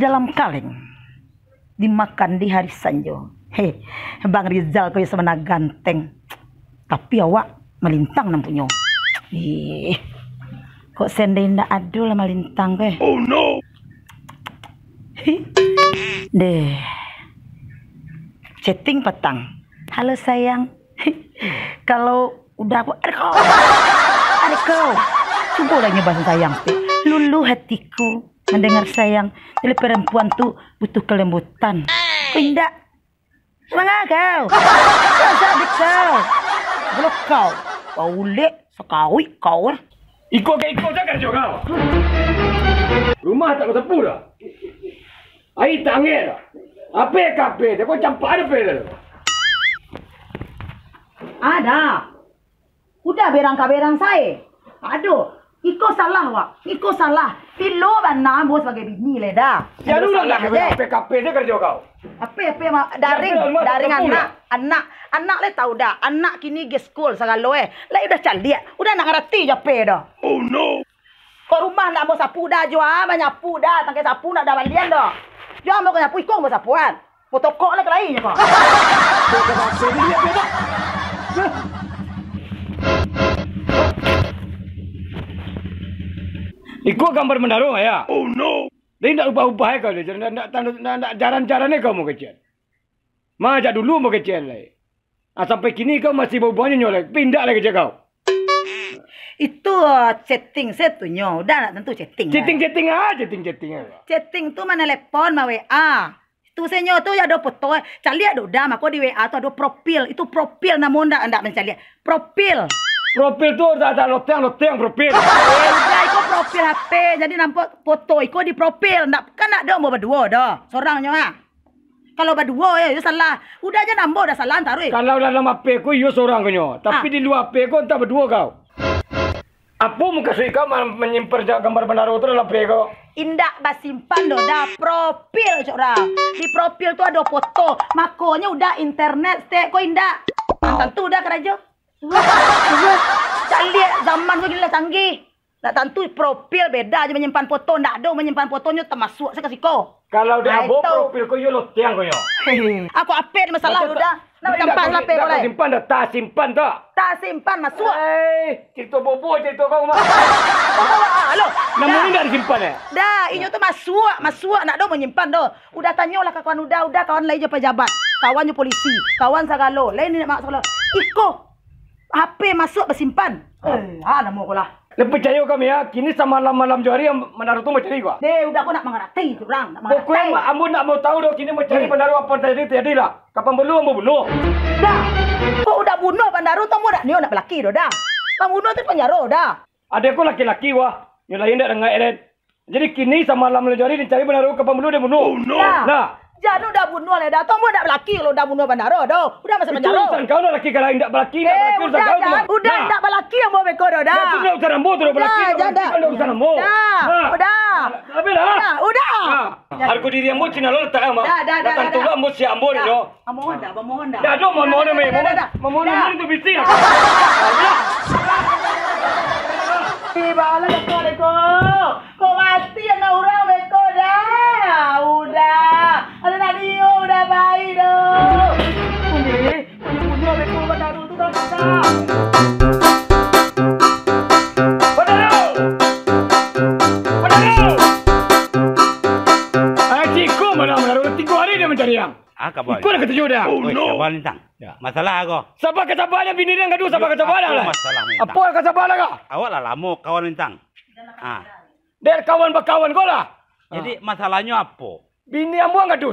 dalam kaleng, dimakan di hari Sanjo. Hei, Bang Rizal kau sebenarnya ganteng, tapi awak melintang nampunyo. Ih, kok sendai ndak adul melintang ke? Oh no. Deh, chatting petang. Halo sayang. Kalau udah aku, ada kau. Coba lah nyoba sayang. Lulu hatiku mendengar sayang. Jadi perempuan tuh butuh kelembutan. Kau indah. Semangat kau. Adik kau. Kalau kau ulek sekawi kau. Iko jangan juga kau. Rumah tak kau tepu dah. Ai tangi dah. Apa kape? Kau campak ada pe dah. Ada. Udah berang saya. Aduh, Iko salah wak. Iko salah. Pilo bana bos sebagai bini le dah. Ya lu lah PKP dia kerja kau. Apa daring anak le tahu dah. Anak kini ke school segala lah udah calik. Udah nak ngerti je pe dah. Oh no. Kau rumah nak mau sapu dah jua, menyapu dah, tangkai sapu nak dah balian dah. Jua mau nyapu Iko mau sapuan. Fotokok lah lainnya kau. Iko gambar menaruh ya. Oh no. Dia tak ubah-ubah kau dia. Nak jaran-jarannya kau mau kecil. Majak dulu mau kecil lah. Sampai kini kau masih bau-baunya nyolek. Pindah lagi je kau. Itu chatting setunya. Udah nak tentu chatting. Chatting aja. Chatting tu mana telepon ma WA. Tu senyo tu ya ada foto. Cali ada udah mako di WA tu ada profil. Itu profil namun ndak mencari. Profil. Profil tu ada loteng profil. Udah iko profil HP. Jadi nampak foto iko di profil. Ndak kan ada mau berdua dah. Sorangnya ah. Kalau berdua ya salah. Udah aja nambah dah salah taruh. Kalau dalam HP ku yo seorang kenyo. Tapi di luar HP ku entah berdua kau. Apa muka kau menyimpan gambar bandaro tu dalam HP kau? Indak basimpan dah profil cora. Di profil tu ada foto. Makanya udah internet stek kau indak. Tentu dah kerja. Cali zaman kau gila canggih. Tak tentu profil beda aja menyimpan foto. Ndak ada menyimpan fotonya termasuk saya kasih kau. Kalau dah bawa profil kau yo loteng kau yo. Aku apa masalah udah. Nak simpan lah pe boleh. Simpan dah, tak simpan tak. Tak simpan masuk. Cerita bobo cerita kau mah. Halo. Namun ini dah disimpan ya? Dah, inyo tu masuk nak do menyimpan do. Udah tanyalah ke kawan udah kawan lain je pejabat. Kawannya polisi, kawan sagalo. Lain ni nak masalah. Iko HP masuk bersimpan. Nama aku lah. Lebih percaya kami ya, kini sama malam jari yang menaruh tu mencari gua. Deh, udah aku nak mengerti tu orang. Pokoknya amun nak mau tahu dah kini mencari menaruh apa tadi lah. Kapan belum mau bunuh? Dah, kok udah bunuh bandaru tu mau dah nak belaki dah. Kamu bunuh tu penjara dah. Adekku laki-laki wah, yang lain dah dengan Eren. Jadi kini sama malam jari dicari menaruh kapan belum dia bunuh. Oh no. Nah. Jadi udah bunuh le dah. Kamu dah belaki kalau udah bunuh bandara dah. Udah masuk penjara. Urusan kau dah laki kalau tidak belaki dah urusan kau. Udah tidak belaki yang mau beko dah. Itu dah urusan ambo tu belaki. Dah urusan ambo. Udah. Tapi dah. Udah. Harga diri ambo Cina lo tak ama. Dah tentu lah ambo si ambo ni yo. Mohon dah. Dah do mohon me. Mohon tu bisi. Bala beko. Kau mati anak orang beko dah. Udah. Ada radio udah baik dah. Punya beko bandaru tu dah kakak. Cikgu mana 3 hari dia mencari yang. Kabar. Kau nak ketujuh dah. Oh no. Sabar lintang. Ya, masalah aku. Sabar kesabaran bini dia gaduh sabar kesabaran lah. Masalah lintang. Apa kesabaran kau? Awak lah lama kawan lintang. Dia kawan berkawan kau lah. Jadi masalahnya apa? Bini ambo gaduh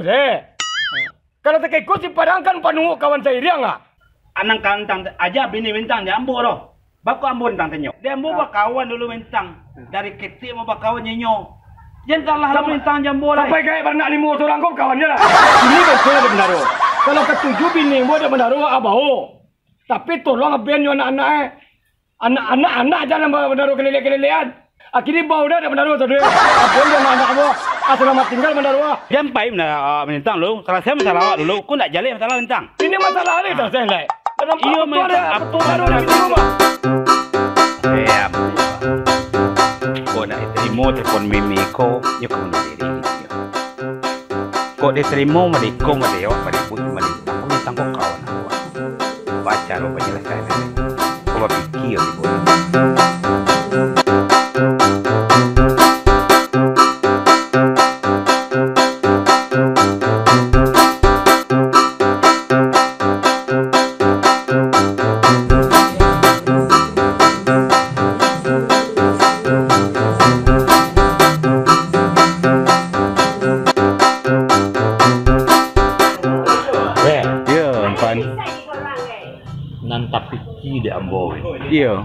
kalau tak ikut si padang kan panunggu kawan saya riang lah. Anang kantang aja bini lintang dia ambo roh. Baku ambo lintang tenyo. Dia ambo berkawan dulu lintang. Dari kecil mau berkawan nyenyo. Jangan salah lah lintang jambo lah. Sampai kayak pernah 5 orang kau kawannya lah. Ini betul ada menaruh. Kalau ketujuh bini ambo ada menaruh abau. Tapi tolong aben yo anak-anak anak-anak jangan menaruh kelele-kelelean. Akhirnya bau dah menaruh tadi. Abang dan anak aku selamat tinggal menaruh. Jangan payah menentang lu. Kalau saya masalah awak dulu, aku nak jalin masalah menentang. Ini masalah ni tak saya lai. Iyo menentang apa baru nak rumah. Ya. Kau nak terima telefon mimi ko, yo kau nak diri. Kok diterima mereka mereka mereka melintang melintang kok kawan aku. Baca lo penjelasannya. Kau pikir di bola. Ambo. Iya.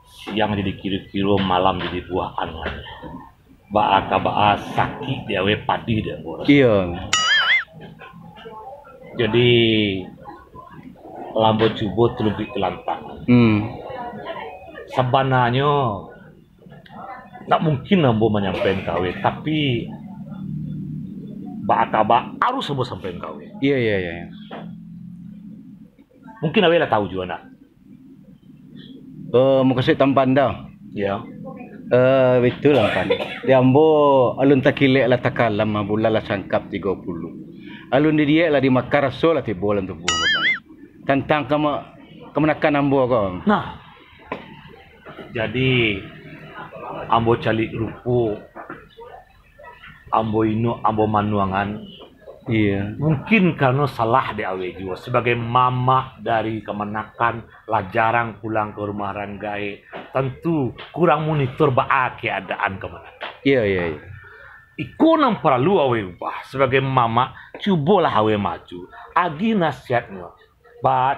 Siang jadi kira-kira malam jadi buah angan. Baa sakit dia we padi dia Ambo. Iya. Jadi lambo cubo terlebih telantang. Sebenarnya tak mungkin Ambo menyampaikan kawe, tapi baa harus Ambo sampaikan kawe. Iya. Mungkin awak lah tahu juga nak. Mau kasih tampan dah. Ya. Betul lah pan. Di ambo alun takilek lah takalam bulan lah sangkap 30. Alun di dia lah di makaraso lah ti bolan tu buah. Tentang kemenakan ambo kau. Nah. Jadi ambo calik rupu. Ambo ino ambo manuangan. Iya. Mungkin karena salah di awe juga sebagai mama dari kemenakan lah jarang pulang ke rumah Ranggai, tentu kurang monitor keadaan kemenakan. Iya. Iku nang perlu awe ubah sebagai mama, cobalah awe maju. Agi nasihatnya,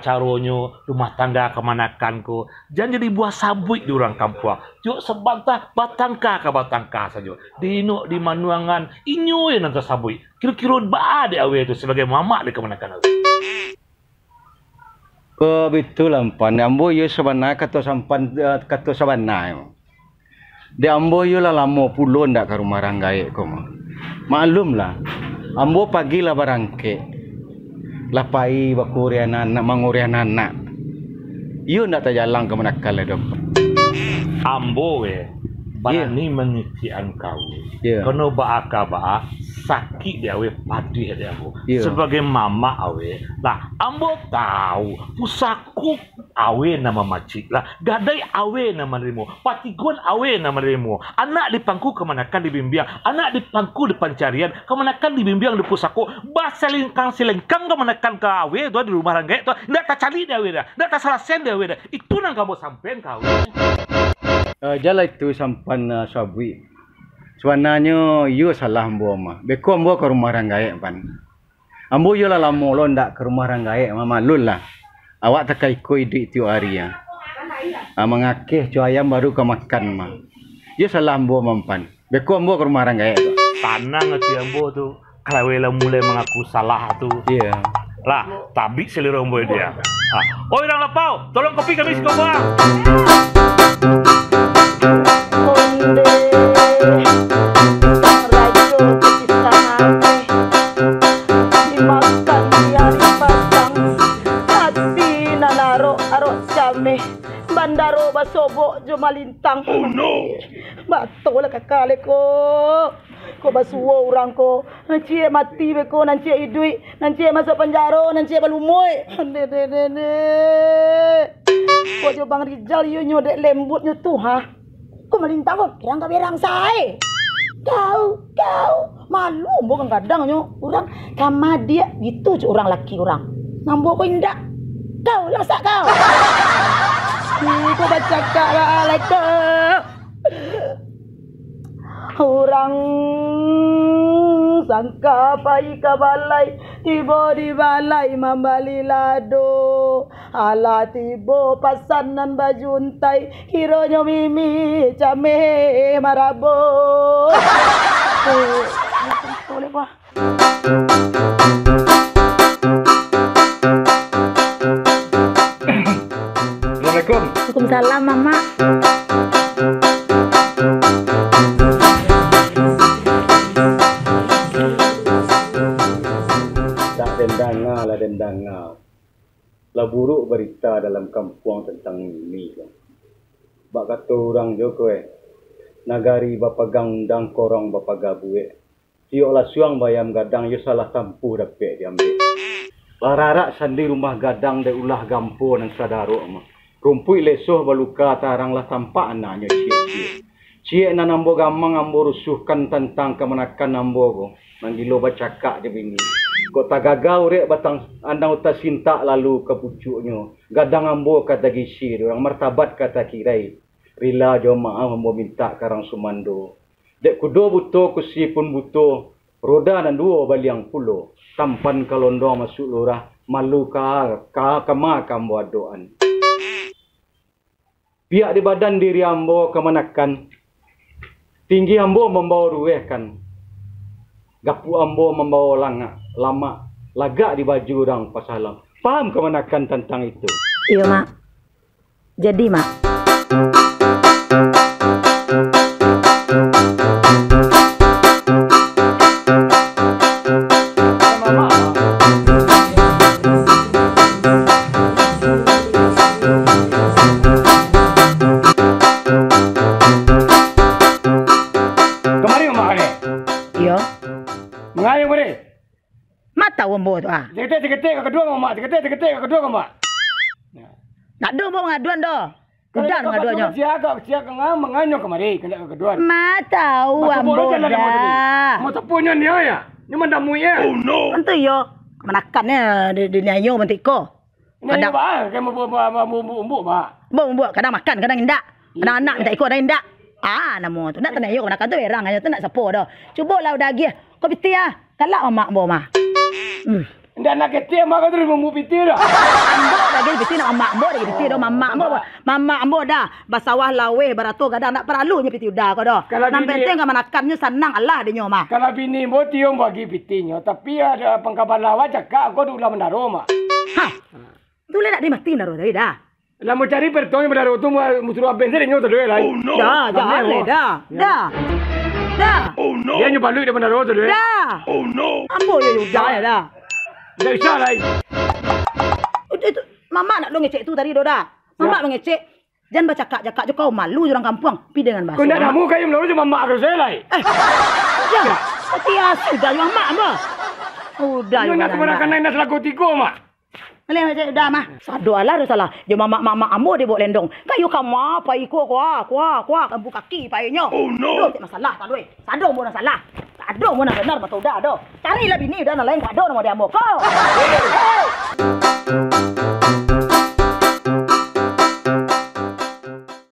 caronyo rumah tangga kemanakanku, jangan jadi buah sabui di orang kampung. Juk sebantah batangka ke batangka saja. Di manuangan inyo yang nanti sabui. Kira-kira baade awe itu sebagai mama di kemanakan awe. Betul lah pan. Ambo yo sebenarnya kata sebenarnya. Di ambo yo lah lama puluh ndak ke rumah Ranggai ko. Maklum lah. Ambo pagi lah barangke. Lapai bakurian anak mangurian anak. Yo ndak terjalan ke manakal le dok. Ambo barani mengisi engkau. Kono baa sakit dia awe padi dia ambo. Sebagai mama awe. Lah ambo tahu pusaku awe nama macik lah. Gadai awe nama rimo. Patigon awe nama rimo. Anak di pangku kemanakan di bimbing. Anak di pangku di pencarian kemanakan di bimbing di pusaku. Selingkang kemanakan ke awe tu di rumah Ranggai tu. Ndak tak cari dia awe dah. Ndak tak salah sen dia awe dah. Itu nang kamu sampein kau. Jala itu sampan sabui. Sebenarnya yo salah ambo mah. Beko ambo ke rumah Ranggai pan. Ambo yo lah lama lo ndak ke rumah Ranggai mama lul lah. Awak tak ikut dik tiu hari ya. Mengakeh cu ayam baru ke makan mah. Yo salah ambo mampan. Beko ambo ke rumah Ranggai. Tanang ati ambo tu. Kalau wela mulai mengaku salah tu. Iya. Lah, tabik selera ambo dia. Oi orang lapau, tolong kopi kami sikau bang. Bandaro basobo jo malintang. Oh no. Bato lah kakale ko. Ko basuo orang ko. Nanti mati be ko nanti idui, nanti masuk penjara, nanti balumoi. Ne. Ko jo Bang Rizal yo nyodek lembut nyo tu ha. Ko malintang ko kirang ka berang sae. Kau malu mbok kadang nyo orang kama dia gitu orang laki orang. Nambo ko indak. Kau langsak kau. Aku baca kak orang sangka pai kabalai tibo di balai membali lado ala tibo pasanan bajuntai kironyo mimi came marabo boleh pak. Waalaikumsalam mama. Dendanga. Lah buruk berita dalam kampung tentang ini. Bak kata orang juga nagari bapagang dan korong bapagabue. Tioklah suang bayam gadang, yo salah tampuh dapet diambil. Lararak sandi rumah gadang de ulah gampo nang sadaro mah. Rumpui lesoh baluka tarang lah tampak anaknya cie-cie. Cie na nambo gamang ambo rusuhkan tentang kemenakan ambo ko. Manggilo bacakak je bini. Kok tak gagau rek batang andang utas sinta lalu ke pucuknya. Gadang ambo kata gisi, orang martabat kata kirai. Rila jemaah ambo minta karang sumando. Dek kudo buto kusi pun buto. Roda dan dua baliang pulo. Tampan kalondong masuk lurah. Malu ka kama kambo adoan. Biak di badan diri ambo kemenakan. Tinggi ambo membawa ruehkan. Gapu ambo membawa lama. Lagak di baju orang pasalam. Faham kemenakan tentang itu? Iya, Mak. Jadi, Mak. Tahu ambo tu ah. Seketik kedua mak, seketik kedua mak. Nak do mau ngaduan do. Udah ngaduannya. Siak menganyo kemari kena kedua. Ma tahu ambo dah. Mau tepunya dia ya. Ni mandamu ya. Oh no. Antu yo. Menakannya di nyayo mentiko. Kadang ba, kayak umbu ba. Umbu kadang makan, kadang indak. Kadang anak minta ikut, kadang indak. Ah, namo tu nak kena yo menakan tu erang aja tu nak sepo dah. Cubalah udah gi. Kau piti ah. Kalak mak bo mah. Ndak nak ketia mak terus mau piti dah. Ambo lagi piti nak mak bo lagi piti dah mama ambo dah. Basawah lawe barato kadang nak perlunya piti udah kau dah. Nam penting kan menakannya senang Allah dia mah. Kalau bini mo tiung bagi pitinya tapi ada pengkabar lawa cakap kau ulah mendaro mak. Hah. Tu le nak dimati mendaro tadi dah. Lah mau cari pertong mendaro tu mau suruh bensin nyo tu lah. Oh no. Dah. Oh no. Dia nyo balu dia mendaro tu dah. Dah. Oh no. Ambo ya dah. Dah usah lah. Itu mama nak lo ngecek tu tadi dah. Mama mengecek. Jangan bercakap-cakap je kau malu orang kampung. Pi dengan bahasa. Kau nak namu kayu melalu cuma mak aku saya lah. Ya. Tapi sudah juga mak mah. Udah. Kau nak kemenakan naik selaku tiko mak. Boleh macam dah mah. Sadu lah dah salah. Dia mama ambo dia bawa lendong. Kayu kamu apa iko kuah kampu kaki payunya. Oh no. Tak masalah tak duit. Sadu mo na salah. Sadu mo na benar betul dah do. Carilah bini dah na lain kado nama dia ambo kau.